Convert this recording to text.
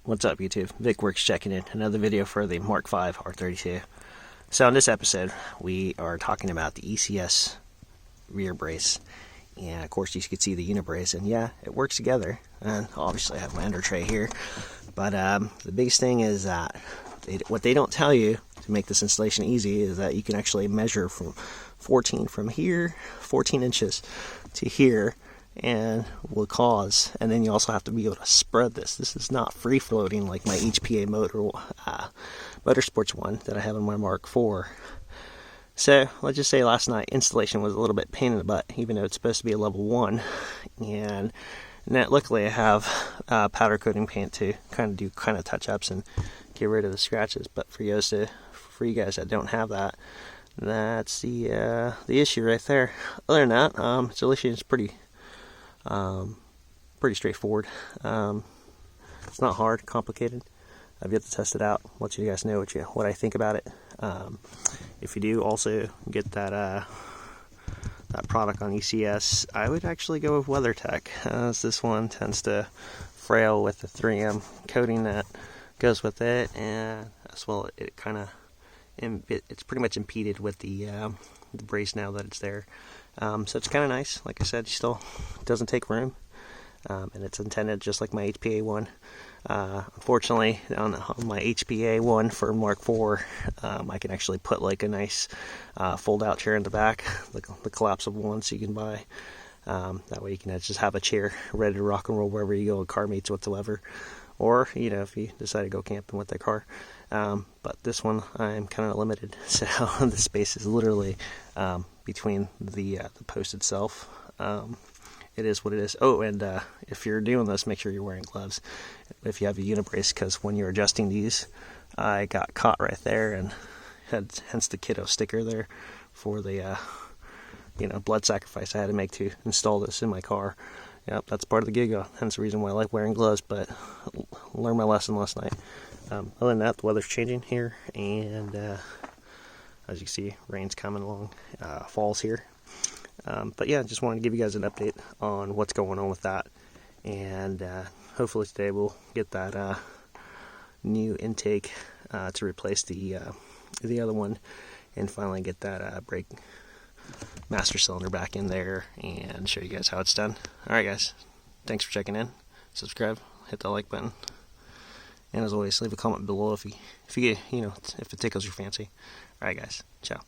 What's up, YouTube? Vik-Werks checking in. Another video for the MK4 R32. So in this episode, we are talking about the ECS rear brace. And of course, you can see the unibrace, and yeah, it works together. And obviously I have my under tray here. But the biggest thing is that what they don't tell you to make this installation easy is that you can actually measure from 14 inches to here, and will cause, and then you also have to be able to spread this. This is not free floating like my HPA Motorsports one that I have in my MK4. So let's just say last night installation was a little bit pain in the butt, even though it's supposed to be a level 1. And luckily I have powder coating paint to kind of touch ups and get rid of the scratches. But for you guys that don't have that, that's the issue right there. Other than that, installation is pretty straightforward. It's not hard, complicated. I've yet to test it out. Let you guys know what I think about it. If you do also get that product on ECS, I would actually go with WeatherTech, as this one tends to frail with the 3M coating that goes with it, and as well it's pretty much impeded with the brace now that it's there. So it's kind of nice. Like I said, it still doesn't take room, and it's intended just like my HPA one. Unfortunately, on my HPA one for MK4, I can actually put like a nice fold-out chair in the back, the collapsible one, so you can buy. That way you can just have a chair ready to rock and roll wherever you go, car meets whatsoever. Or, if you decide to go camping with that car. But this one, I'm kind of limited. So the space is literally between the post itself. It is what it is. Oh, and if you're doing this, make sure you're wearing gloves if you have a unibrace, because when you're adjusting these, I got caught right there, and hence the kiddo sticker there for the blood sacrifice I had to make to install this in my car. Yep, that's part of the gig, hence the reason why I like wearing gloves, but learned my lesson last night. Other than that, the weather's changing here, and as you can see, rain's coming along, fall's here. But yeah, just wanted to give you guys an update on what's going on with that, and hopefully today we'll get that new intake to replace the other one, and finally get that brake master cylinder back in there and show you guys how it's done. Alright guys, thanks for checking in. Subscribe, hit the like button, and as always, leave a comment below if it tickles your fancy. Alright guys, ciao.